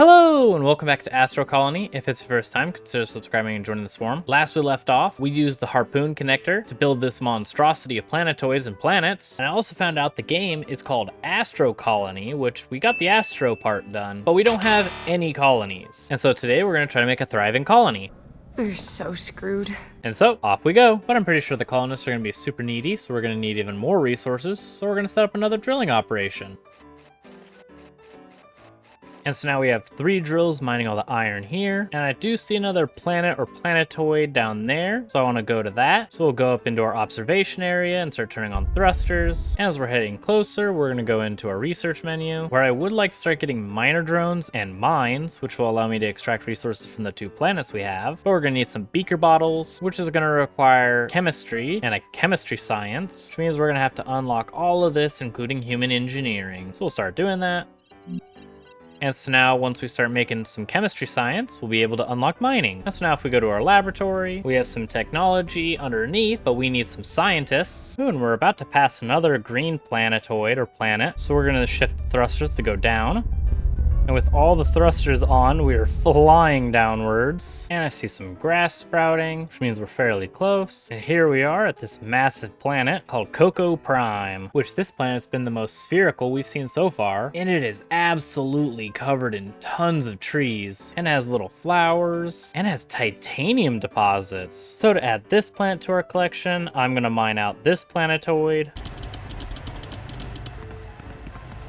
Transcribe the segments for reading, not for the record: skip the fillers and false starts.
Hello and welcome back to Astro Colony. If it's your first time, consider subscribing and joining the swarm. Last we left off, we used the harpoon connector to build this monstrosity of planetoids and planets. And I also found out the game is called Astro Colony, which we got the Astro part done, but we don't have any colonies. And so today we're going to try to make a thriving colony. We're so screwed. And so, off we go. But I'm pretty sure the colonists are going to be super needy, so we're going to need even more resources. So we're going to set up another drilling operation. And so now we have 3 drills mining all the iron here. And I do see another planet or planetoid down there. So I want to go to that. So we'll go up into our observation area and start turning on thrusters. And as we're heading closer, we're going to go into our research menu, where I would like to start getting miner drones and mines, which will allow me to extract resources from the 2 planets we have. But we're going to need some beaker bottles, which is going to require chemistry and a chemistry science, which means we're going to have to unlock all of this, including human engineering. So we'll start doing that. And so now, once we start making some chemistry science, we'll be able to unlock mining. And so now if we go to our laboratory, we have some technology underneath, but we need some scientists. Ooh, and we're about to pass another green planetoid or planet. So we're gonna shift the thrusters to go down. And with all the thrusters on, we are flying downwards. And I see some grass sprouting, which means we're fairly close. And here we are at this massive planet called Cocoa Prime, which this planet's been the most spherical we've seen so far. And it is absolutely covered in tons of trees, and has little flowers, and has titanium deposits. So to add this planet to our collection, I'm gonna mine out this planetoid.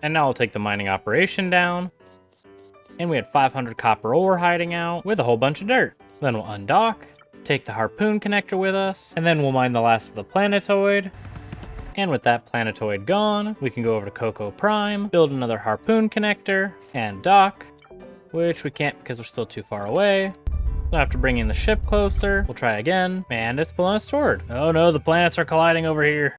And now I'll take the mining operation down. And we had 500 copper ore hiding out with a whole bunch of dirt. Then we'll undock, take the harpoon connector with us, and then we'll mine the last of the planetoid. And with that planetoid gone, we can go over to Cocoa Prime, build another harpoon connector, and dock, which we can't because we're still too far away. We'll have to bring in the ship closer. We'll try again, and it's pulling us toward. Oh no, the planets are colliding over here.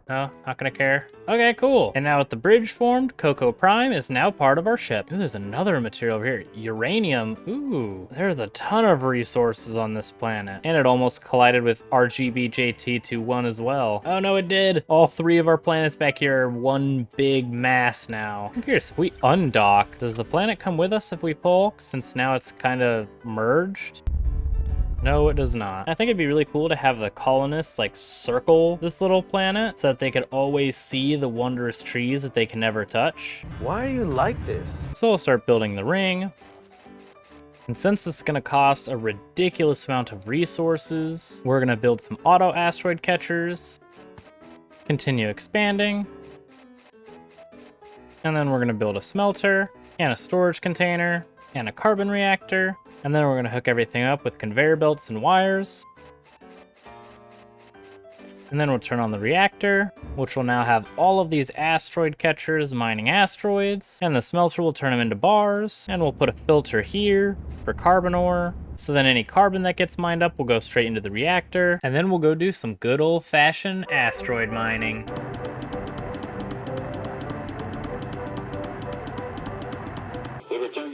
No, not gonna care. Okay, cool. And now with the bridge formed, Cocoa Prime is now part of our ship. Ooh, there's another material over here. Uranium. Ooh, there's a ton of resources on this planet. And it almost collided with RGB-JT21 as well. Oh no, it did. All 3 of our planets back here are one big mass now. I'm curious, if we undock, does the planet come with us if we pull? Since now it's kind of merged. No, it does not. I think it'd be really cool to have the colonists like circle this little planet so that they could always see the wondrous trees that they can never touch. Why are you like this? So we'll start building the ring. And since this is going to cost a ridiculous amount of resources, we're going to build some auto asteroid catchers, continue expanding, and then we're going to build a smelter and a storage container and a carbon reactor. And then we're going to hook everything up with conveyor belts and wires. And then we'll turn on the reactor, which will now have all of these asteroid catchers mining asteroids. And the smelter will turn them into bars. And we'll put a filter here for carbon ore. So then any carbon that gets mined up will go straight into the reactor. And then we'll go do some good old-fashioned asteroid mining.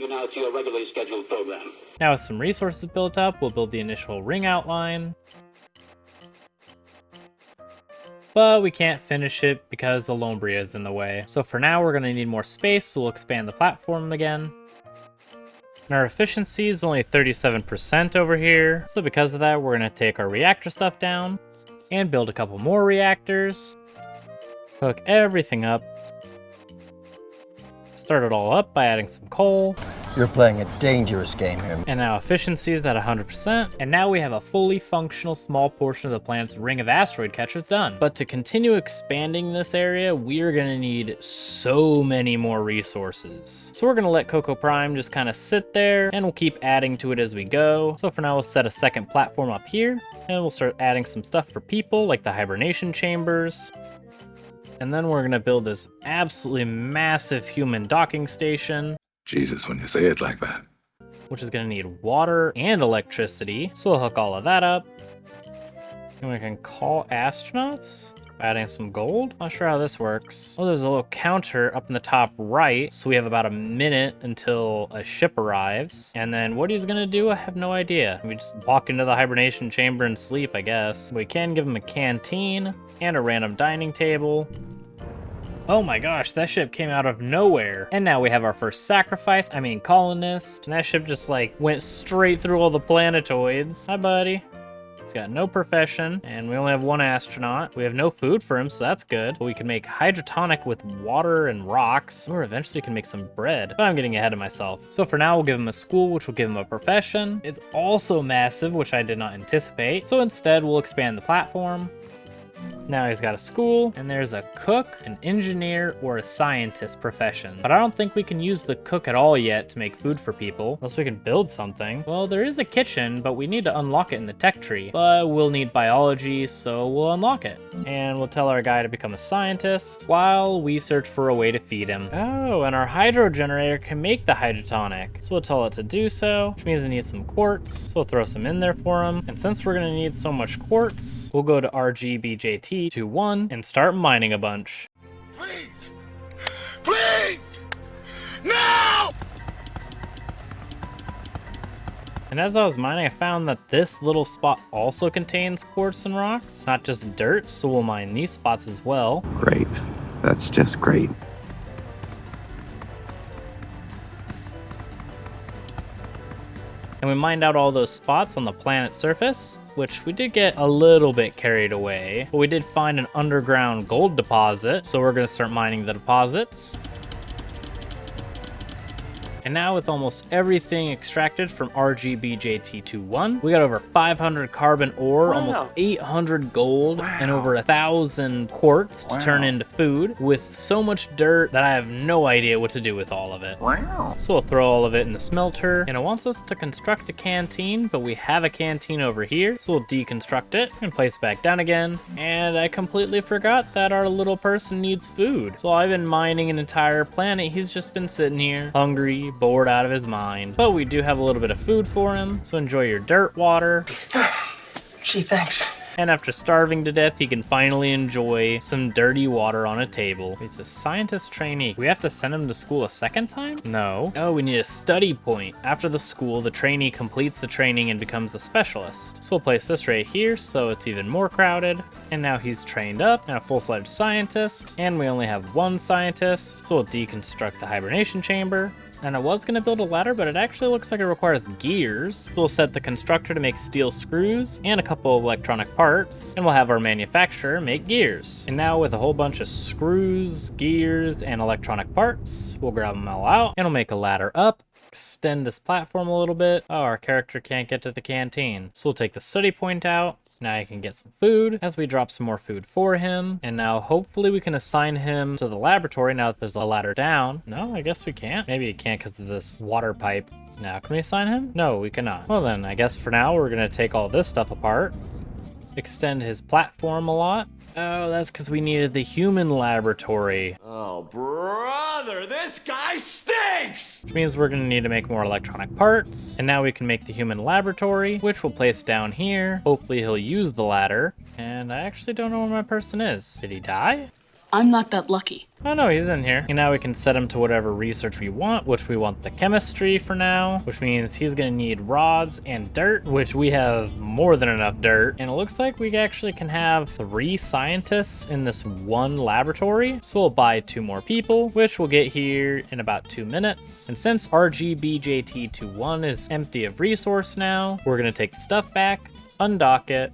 Now to your regularly scheduled program. Now with some resources built up, we'll build the initial ring outline. But we can't finish it because the Lombria is in the way. So for now, we're going to need more space, so we'll expand the platform again. And our efficiency is only 37% over here. So because of that, we're going to take our reactor stuff down and build a couple more reactors. Hook everything up. Start it all up by adding some coal. You're playing a dangerous game here. And now efficiency is at 100%. And now we have a fully functional small portion of the planet's ring of asteroid catchers done. But to continue expanding this area, we are going to need so many more resources. So we're going to let Cocoa Prime just kind of sit there, and we'll keep adding to it as we go. So for now, we'll set a second platform up here, and we'll start adding some stuff for people, like the hibernation chambers. And then we're going to build this absolutely massive human docking station. Jesus, when you say it like that. Which is going to need water and electricity. So we'll hook all of that up. And we can call astronauts. Adding some gold. Not sure how this works. Oh, there's a little counter up in the top right. So we have about a minute until a ship arrives. And then what he's gonna do, I have no idea. We just walk into the hibernation chamber and sleep, I guess. We can give him a canteen and a random dining table. Oh my gosh, that ship came out of nowhere. And now we have our first colonist. And that ship just like went straight through all the planetoids. Hi, buddy. He's got no profession, and we only have one astronaut. We have no food for him, so that's good. But we can make hydrotonic with water and rocks, or eventually can make some bread. But I'm getting ahead of myself. So for now, we'll give him a school, which will give him a profession. It's also massive, which I did not anticipate. So instead, we'll expand the platform. Now he's got a school, and there's a cook, an engineer, or a scientist profession. But I don't think we can use the cook at all yet to make food for people, unless we can build something. Well, there is a kitchen, but we need to unlock it in the tech tree. But we'll need biology, so we'll unlock it. And we'll tell our guy to become a scientist, while we search for a way to feed him. Oh, and our hydro generator can make the hydrotonic. So we'll tell it to do so, which means it needs some quartz. So we'll throw some in there for him. And since we're gonna need so much quartz, we'll go to RGBJT21 and start mining a bunch. Please! Please! No! And as I was mining, I found that this little spot also contains quartz and rocks, not just dirt, so we'll mine these spots as well. Great. That's just great. And we mined out all those spots on the planet's surface, which we did get a little bit carried away. But we did find an underground gold deposit, so we're gonna start mining the deposits. And now with almost everything extracted from RGBJT21, we got over 500 carbon ore, almost 800 gold, and over 1,000 quartz to turn into food, with so much dirt that I have no idea what to do with all of it. Wow. So we'll throw all of it in the smelter, and it wants us to construct a canteen, but we have a canteen over here, so we'll deconstruct it and place it back down again. And I completely forgot that our little person needs food. So I've been mining an entire planet, he's just been sitting here, hungry, bored out of his mind. But we do have a little bit of food for him, so enjoy your dirt water. Gee, thanks. And after starving to death, he can finally enjoy some dirty water on a table. He's a scientist trainee. We have to send him to school a second time? No. Oh, we need a study point. After the school, the trainee completes the training and becomes a specialist. So we'll place this right here so it's even more crowded. And now he's trained up and a full-fledged scientist. And we only have one scientist, so we'll deconstruct the hibernation chamber. And I was going to build a ladder, but it actually looks like it requires gears. So we'll set the constructor to make steel screws and a couple of electronic parts, and we'll have our manufacturer make gears. And now with a whole bunch of screws, gears, and electronic parts, we'll grab them all out, and we'll make a ladder up, extend this platform a little bit. Oh, our character can't get to the canteen. So we'll take the study point out. Now I can get some food as we drop some more food for him. And now hopefully we can assign him to the laboratory now that there's a ladder down. No, I guess we can't. Maybe it can't because of this water pipe. Now, can we assign him? No, we cannot. Well then, I guess for now we're gonna take all this stuff apart. Extend his platform a lot. Oh, that's because we needed the human laboratory. Oh, brother, this guy stinks! Which means we're going to need to make more electronic parts. And now we can make the human laboratory, which we'll place down here. Hopefully he'll use the ladder. And I actually don't know where my person is. Did he die? I'm not that lucky. Oh no, he's in here. And now we can set him to whatever research we want, which we want the chemistry for now, which means he's gonna need rods and dirt, which we have more than enough dirt. And it looks like we actually can have 3 scientists in this one laboratory. So we'll buy 2 more people, which we'll get here in about 2 minutes. And since RGBJT21 is empty of resource now, we're gonna take the stuff back, undock it.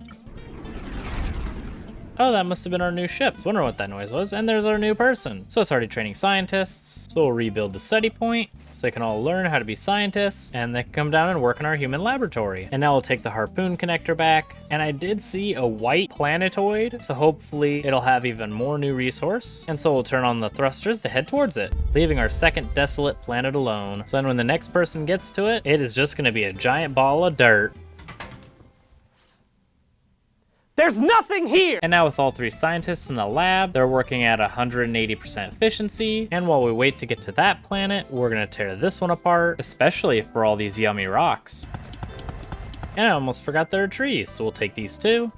Oh, that must have been our new ship. I was wondering what that noise was. And there's our new person. So it's already training scientists. So we'll rebuild the study point so they can all learn how to be scientists and they can come down and work in our human laboratory. And now we'll take the harpoon connector back. And I did see a white planetoid, so hopefully it'll have even more new resource. And so we'll turn on the thrusters to head towards it, leaving our second desolate planet alone. So then when the next person gets to it, it is just gonna be a giant ball of dirt. There's nothing here! And now with all 3 scientists in the lab, they're working at 180% efficiency. And while we wait to get to that planet, we're gonna tear this one apart, especially for all these yummy rocks. And I almost forgot there are trees, so we'll take these too.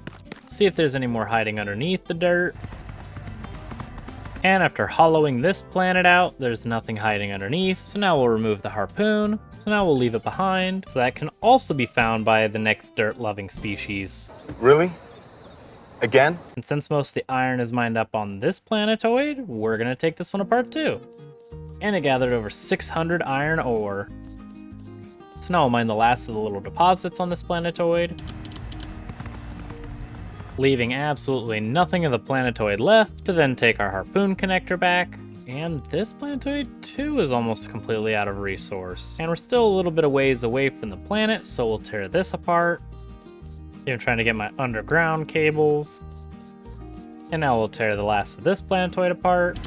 See if there's any more hiding underneath the dirt. And after hollowing this planet out, there's nothing hiding underneath. So now we'll remove the harpoon. So now we'll leave it behind. So that can also be found by the next dirt-loving species. Really? Again? And since most of the iron is mined up on this planetoid, we're gonna take this one apart too. And it gathered over 600 iron ore. So now we'll mine the last of the little deposits on this planetoid, leaving absolutely nothing of the planetoid left to then take our harpoon connector back. And this planetoid too is almost completely out of resource. And we're still a little bit of ways away from the planet, so we'll tear this apart. I'm trying to get my underground cables. And now we'll tear the last of this planetoid apart.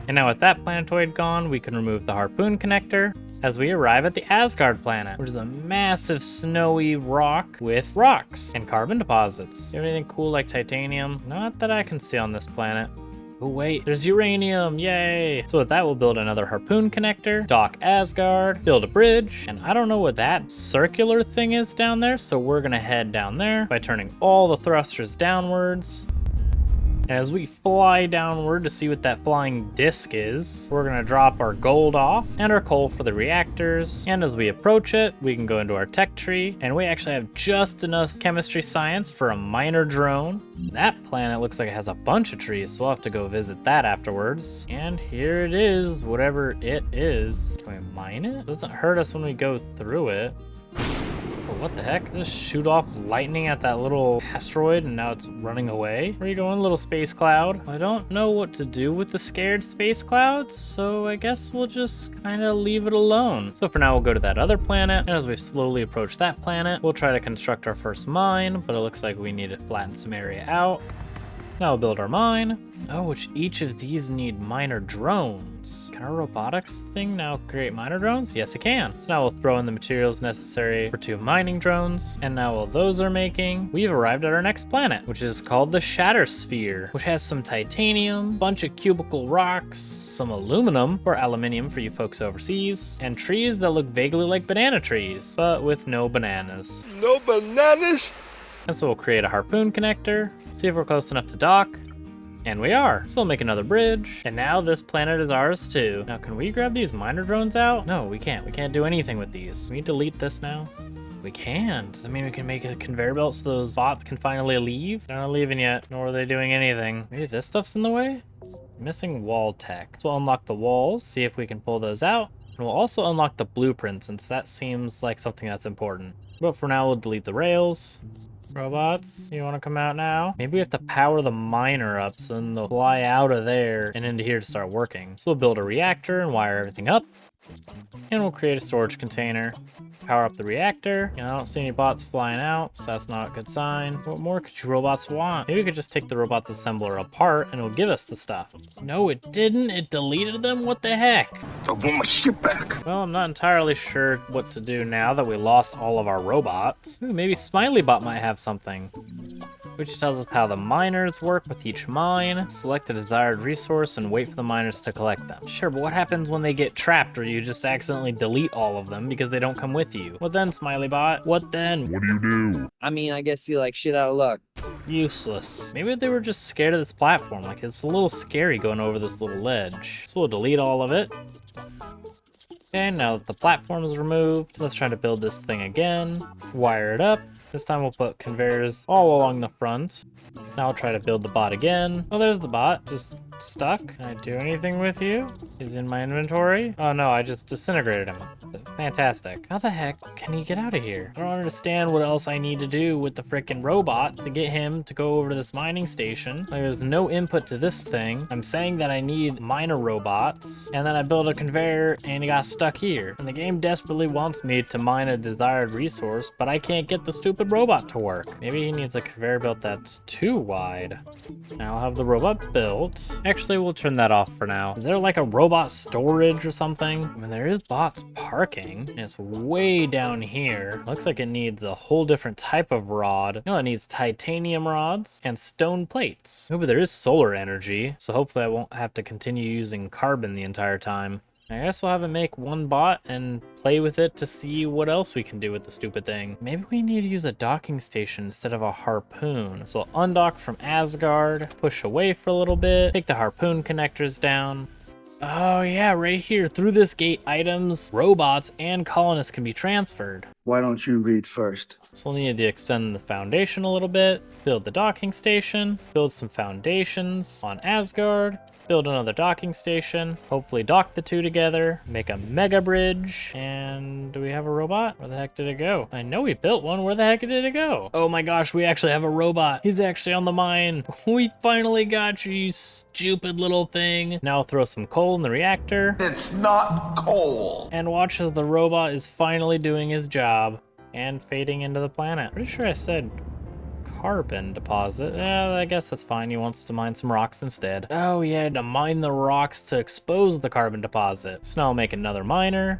And now with that planetoid gone, we can remove the harpoon connector as we arrive at the Asgard planet, which is a massive snowy rock with rocks and carbon deposits. You have anything cool like titanium? Not that I can see on this planet. Oh wait, there's uranium, yay! So with that, we'll build another harpoon connector, dock Asgard, build a bridge, and I don't know what that circular thing is down there, so we're gonna head down there by turning all the thrusters downwards. And as we fly downward to see what that flying disc is, we're gonna drop our gold off and our coal for the reactors. And as we approach it, we can go into our tech tree, and we actually have just enough chemistry science for a miner drone. That planet looks like it has a bunch of trees, so we'll have to go visit that afterwards. And here it is, whatever it is. Can we mine it? It doesn't hurt us when we go through it. Oh, what the heck? Just shoot off lightning at that little asteroid and now it's running away? Where are you going, little space cloud? I don't know what to do with the scared space clouds, so I guess we'll just kind of leave it alone. So for now, we'll go to that other planet, and as we slowly approach that planet, we'll try to construct our first mine, but it looks like we need to flatten some area out. Now we'll build our mine. Oh, which each of these need miner drones. Can our robotics thing now create miner drones? Yes, it can. So now we'll throw in the materials necessary for 2 mining drones. And now while those are making, we've arrived at our next planet, which is called the Shatter Sphere, which has some titanium, bunch of cubical rocks, some aluminum, or aluminium for you folks overseas, and trees that look vaguely like banana trees, but with no bananas. No bananas? And so we'll create a harpoon connector, see if we're close enough to dock, and we are. So we'll make another bridge, and now this planet is ours too. Now can we grab these miner drones out? No, we can't. We can't do anything with these. Can we delete this now? We can. Does that mean we can make a conveyor belt so those bots can finally leave? They're not leaving yet, nor are they doing anything. Maybe this stuff's in the way? Missing wall tech. So we'll unlock the walls, see if we can pull those out. And we'll also unlock the blueprint since that seems like something that's important. But for now, we'll delete the rails. Robots, you want to come out now? Maybe we have to power the miner up so then they'll fly out of there and into here to start working. So we'll build a reactor and wire everything up. And we'll create a storage container. Power up the reactor. I don't see any bots flying out, so that's not a good sign. What more could you robots want? Maybe we could just take the robots assembler apart and it'll give us the stuff. No, it didn't. It deleted them. What the heck? I want my shit back. Well, I'm not entirely sure what to do now that we lost all of our robots. Ooh, maybe Smiley-Bot might have something. Which tells us how the miners work with each mine. Select the desired resource and wait for the miners to collect them. Sure, but what happens when they get trapped or you just accidentally delete all of them because they don't come with you? What then, Smiley-Bot? What then? What do you do? I mean, I guess you like shit out of luck. Useless. Maybe they were just scared of this platform. Like, it's a little scary going over this little ledge. So we'll delete all of it. Okay, now that the platform is removed, let's try to build this thing again. Wire it up. This time we'll put conveyors all along the front. Now I'll try to build the bot again. Oh, there's the bot, just stuck. Can I do anything with you? He's in my inventory. Oh no, I just disintegrated him. Fantastic. How the heck can he get out of here? I don't understand what else I need to do with the frickin' robot to get him to go over to this mining station. Like, there's no input to this thing. I'm saying that I need miner robots, and then I build a conveyor and he got stuck here. And the game desperately wants me to mine a desired resource, but I can't get the stupid robot to work. Maybe he needs a conveyor belt that's too wide. Now I'll have the robot built. Actually, we'll turn that off for now. Is there like a robot storage or something? I mean, there is bots parking, and it's way down here. Looks like it needs a whole different type of rod. No, it needs titanium rods and stone plates. Oh, but there is solar energy, so hopefully I won't have to continue using carbon the entire time. I guess we'll have it make one bot and play with it to see what else we can do with the stupid thing. Maybe we need to use a docking station instead of a harpoon. So we'll undock from Asgard, push away for a little bit, take the harpoon connectors down, Oh yeah, right here. Through this gate, items, robots, and colonists can be transferred. Why don't you read first? So we'll need to extend the foundation a little bit, build the docking station, build some foundations on Asgard, build another docking station, hopefully dock the two together, make a mega bridge, and do we have a robot? Where the heck did it go? I know we built one. Where the heck did it go? Oh my gosh, we actually have a robot. He's actually on the mine. We finally got you, you stupid little thing. Now throw some coal in the reactor. It's not coal. And watch as the robot is finally doing his job and fading into the planet. Pretty sure I said carbon deposit. Yeah, I guess that's fine. He wants to mine some rocks instead. Oh yeah, to mine the rocks to expose the carbon deposit. So now I'll make another miner.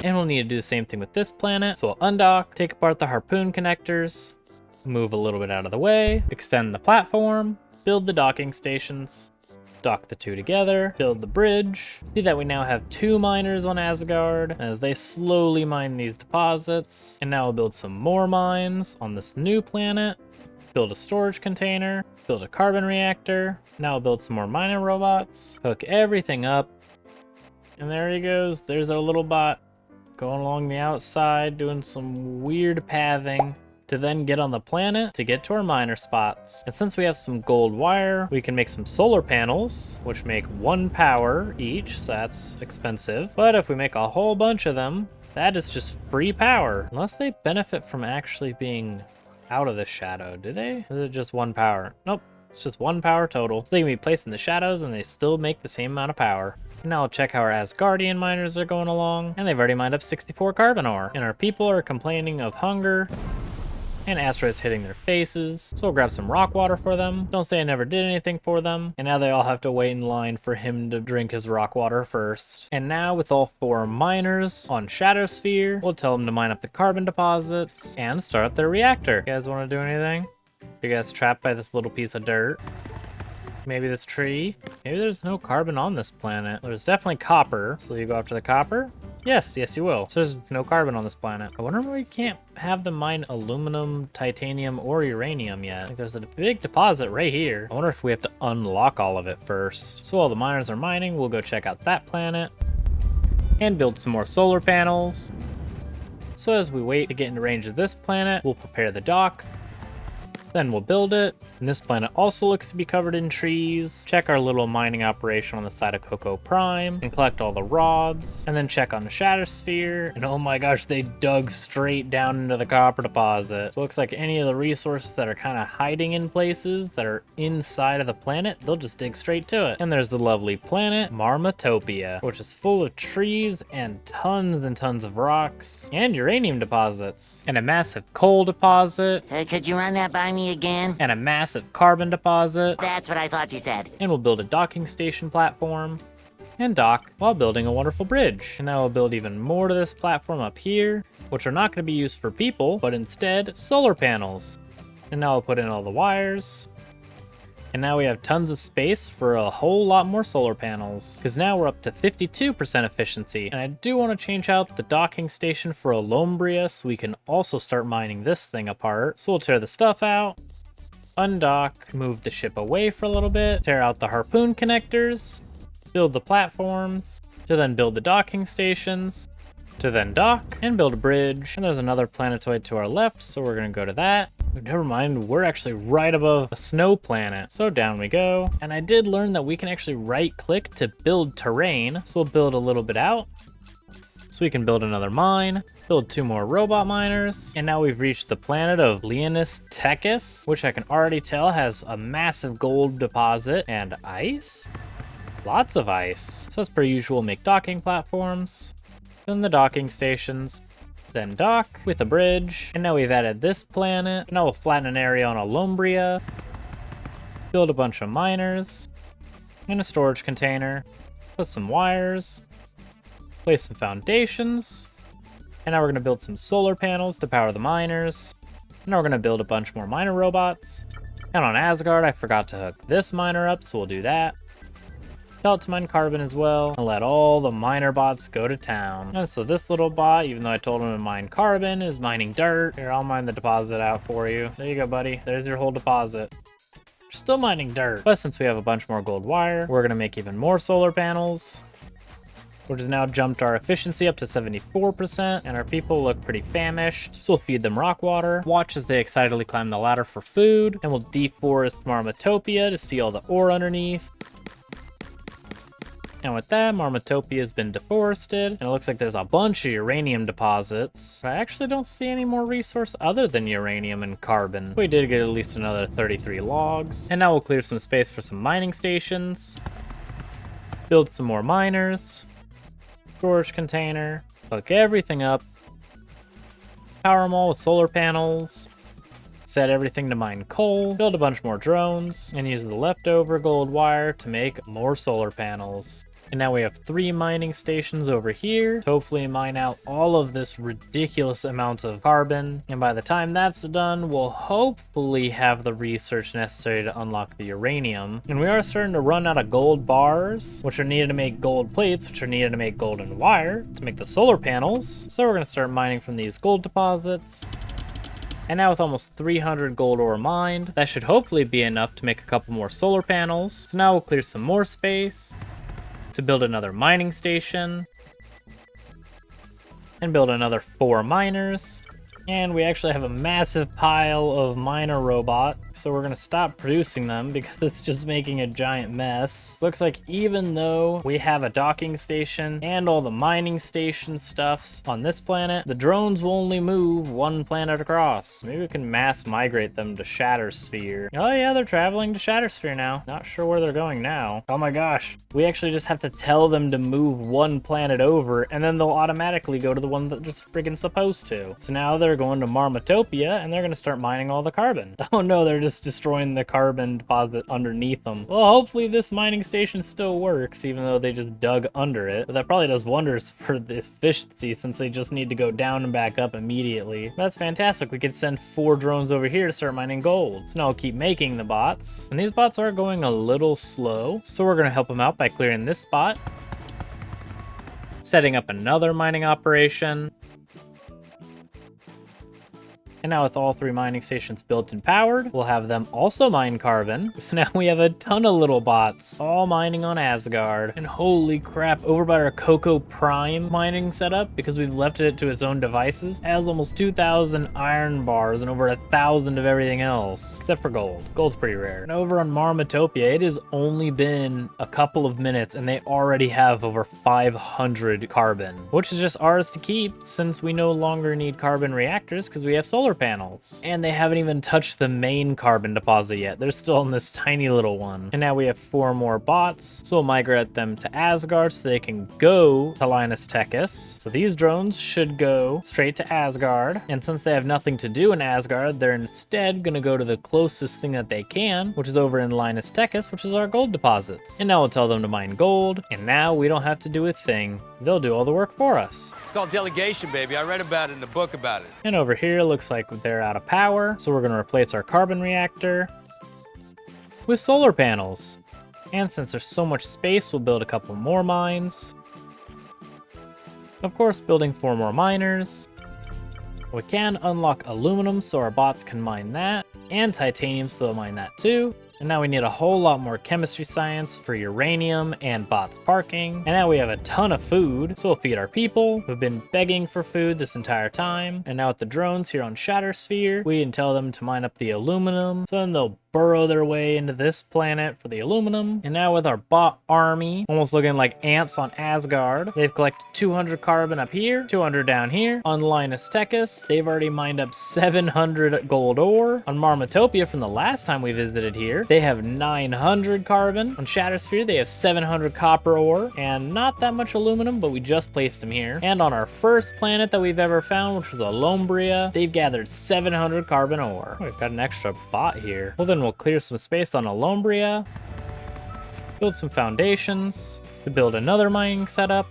And we'll need to do the same thing with this planet. So we'll undock, take apart the harpoon connectors, move a little bit out of the way, extend the platform, build the docking stations, dock the two together, build the bridge. See that we now have 2 miners on Asgard as they slowly mine these deposits. And now we'll build some more mines on this new planet, build a storage container, build a carbon reactor. Now we'll build some more miner robots, hook everything up. And there he goes. There's our little bot going along the outside, doing some weird pathing to then get on the planet to get to our miner spots. And since we have some gold wire, we can make some solar panels, which make 1 power each, so that's expensive. But if we make a whole bunch of them, that is just free power. Unless they benefit from actually being out of the shadow, do they? Or is it just 1 power? Nope, it's just 1 power total. So they can be placed in the shadows and they still make the same amount of power. And now I'll check how our Asgardian miners are going along, and they've already mined up 64 carbon ore. And our people are complaining of hunger and asteroids hitting their faces. So we'll grab some rock water for them. Don't say I never did anything for them. And now they all have to wait in line for him to drink his rock water first. And now with all 4 miners on Shadowsphere, we'll tell them to mine up the carbon deposits and start their reactor. You guys want to do anything? You guys trapped by this little piece of dirt? Maybe this tree? Maybe there's no carbon on this planet. There's definitely copper. So you go after the copper? Yes, you will. So there's no carbon on this planet. I wonder why we can't have them mine aluminum, titanium, or uranium yet. Like there's a big deposit right here. I wonder if we have to unlock all of it first. So while the miners are mining, we'll go check out that planet and build some more solar panels. So as we wait to get into range of this planet, we'll prepare the dock. Then we'll build it. And this planet also looks to be covered in trees. Check our little mining operation on the side of Coco Prime and collect all the rods. And then check on the Shadowsphere. And oh my gosh, they dug straight down into the copper deposit. So it looks like any of the resources that are kind of hiding in places that are inside of the planet, they'll just dig straight to it. And there's the lovely planet Marmatopia, which is full of trees and tons of rocks and uranium deposits. And a massive coal deposit. Could you run that by me again? And a massive carbon deposit. That's what I thought you said. And we'll build a docking station platform and dock while building a wonderful bridge. And now we'll build even more to this platform up here, which are not going to be used for people, but instead solar panels. And now we'll put in all the wires. And now we have tons of space for a whole lot more solar panels, because now we're up to 52% efficiency. And I do want to change out the docking station for a Lombria so we can also start mining this thing apart. So we'll tear the stuff out, undock, move the ship away for a little bit, tear out the harpoon connectors, build the platforms, to then build the docking stations, to then dock and build a bridge. And there's another planetoid to our left, so we're gonna go to that. Never mind, we're actually right above a snow planet. So down we go. And I did learn that we can actually right click to build terrain. So we'll build a little bit out. So we can build another mine, build 2 more robot miners. And now we've reached the planet of Leonis Techus, which I can already tell has a massive gold deposit and ice. Lots of ice. So as per usual, make docking platforms, then the docking stations, then dock with a bridge. And now we've added this planet. Now we'll flatten an area on a Lombria, build a bunch of miners, and a storage container, put some wires, place some foundations, and now we're gonna build some solar panels to power the miners. Now we're gonna build a bunch more miner robots. And on Asgard, I forgot to hook this miner up, so we'll do that. Tell it to mine carbon as well, and let all the miner bots go to town. And so this little bot, even though I told him to mine carbon, is mining dirt. Here, I'll mine the deposit out for you. There you go, buddy. There's your whole deposit. Still mining dirt. But since we have a bunch more gold wire, we're gonna make even more solar panels, which has now jumped our efficiency up to 74%, and our people look pretty famished, so we'll feed them rock water, watch as they excitedly climb the ladder for food, and we'll deforest Marmotopia to see all the ore underneath. And with that, Marmotopia has been deforested, and it looks like there's a bunch of uranium deposits. I actually don't see any more resource other than uranium and carbon. We did get at least another 33 logs. And now we'll clear some space for some mining stations, build some more miners, storage container, hook everything up, power them all with solar panels, set everything to mine coal, build a bunch more drones, and use the leftover gold wire to make more solar panels. And now we have 3 mining stations over here to hopefully mine out all of this ridiculous amount of carbon. And by the time that's done, we'll hopefully have the research necessary to unlock the uranium. And we are starting to run out of gold bars, which are needed to make gold plates, which are needed to make golden wire to make the solar panels. So we're going to start mining from these gold deposits. And now with almost 300 gold ore mined, that should hopefully be enough to make a couple more solar panels. So now we'll clear some more space to build another mining station and build another 4 miners. And we actually have a massive pile of miner robots, so we're gonna stop producing them because it's just making a giant mess. Looks like even though we have a docking station and all the mining station stuffs on this planet, the drones will only move 1 planet across. Maybe we can mass migrate them to Shattersphere. Oh yeah, they're traveling to Shattersphere now. Not sure where they're going now. Oh my gosh. We actually just have to tell them to move 1 planet over, and then they'll automatically go to the one that just friggin' supposed to. So now they're going to Marmotopia, and they're gonna start mining all the carbon. Oh no, they're just destroying the carbon deposit underneath them. Well, hopefully this mining station still works, even though they just dug under it. But that probably does wonders for the efficiency, since they just need to go down and back up immediately. That's fantastic. We could send 4 drones over here to start mining gold. So now we'll keep making the bots. And these bots are going a little slow, so we're gonna help them out by clearing this spot, setting up another mining operation. And now with all 3 mining stations built and powered, we'll have them also mine carbon. So now we have a ton of little bots all mining on Asgard. And holy crap, over by our Coco Prime mining setup, because we've left it to its own devices, it has almost 2,000 iron bars and over 1,000 of everything else, except for gold. Gold's pretty rare. And over on Marmotopia, it has only been a couple of minutes and they already have over 500 carbon, which is just ours to keep since we no longer need carbon reactors because we have solar panels. And they haven't even touched the main carbon deposit yet. They're still in this tiny little one. And now we have 4 more bots, so we'll migrate them to Asgard so they can go to Linus Techus. So these drones should go straight to Asgard, and since they have nothing to do in Asgard, they're instead gonna go to the closest thing that they can, which is over in Linus Techus, which is our gold deposits. And now we'll tell them to mine gold, and now we don't have to do a thing. They'll do all the work for us. It's called delegation, baby. I read about it in the book about it. And over here, it looks like they're out of power, so we're gonna replace our carbon reactor with solar panels. And since there's so much space, we'll build a couple more mines. Of course, building 4 more miners. We can unlock aluminum so our bots can mine that, and titanium so they'll mine that too. And now we need a whole lot more chemistry science for uranium and bots parking. And now we have a ton of food, so we'll feed our people who've been begging for food this entire time. And now with the drones here on Shattersphere, we can tell them to mine up the aluminum, so then they'll burrow their way into this planet for the aluminum. And now with our bot army, almost looking like ants on Asgard, they've collected 200 carbon up here, 200 down here. On Linus Techus, they've already mined up 700 gold ore. On Marmotopia, from the last time we visited here, they have 900 carbon. On Shattersphere, they have 700 copper ore and not that much aluminum, but we just placed them here. And on our first planet that we've ever found, which was Alombria, they've gathered 700 carbon ore. We've got an extra bot here. Well, then we'll clear some space on Alombria, build some foundations to build another mining setup,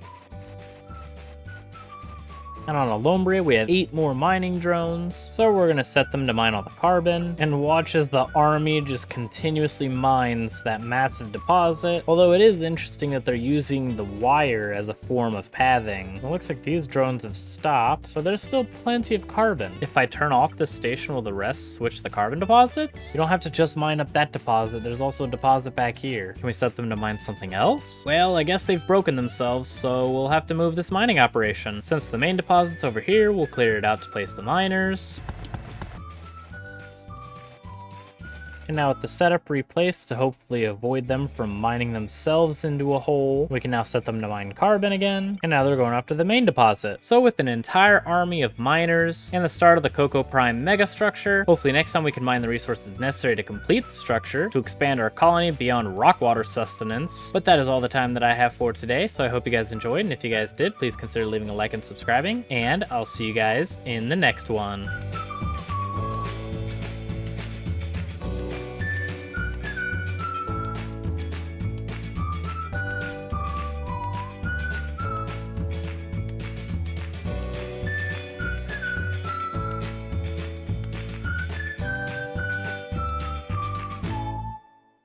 And on Alombre, we have 8 more mining drones. So we're gonna set them to mine all the carbon and watch as the army just continuously mines that massive deposit. Although it is interesting that they're using the wire as a form of pathing. It looks like these drones have stopped, but there's still plenty of carbon. If I turn off this station, will the rest switch the carbon deposits? You don't have to just mine up that deposit. There's also a deposit back here. Can we set them to mine something else? Well, I guess they've broken themselves, so we'll have to move this mining operation. Since the main deposit's over here, we'll clear it out to place the miners. And now with the setup replaced to hopefully avoid them from mining themselves into a hole, we can now set them to mine carbon again, and now they're going after the main deposit. So with an entire army of miners and the start of the Cocoa Prime mega structure, hopefully next time we can mine the resources necessary to complete the structure to expand our colony beyond rock water sustenance. But that is all the time that I have for today, so I hope you guys enjoyed, and if you guys did, please consider leaving a like and subscribing, and I'll see you guys in the next one.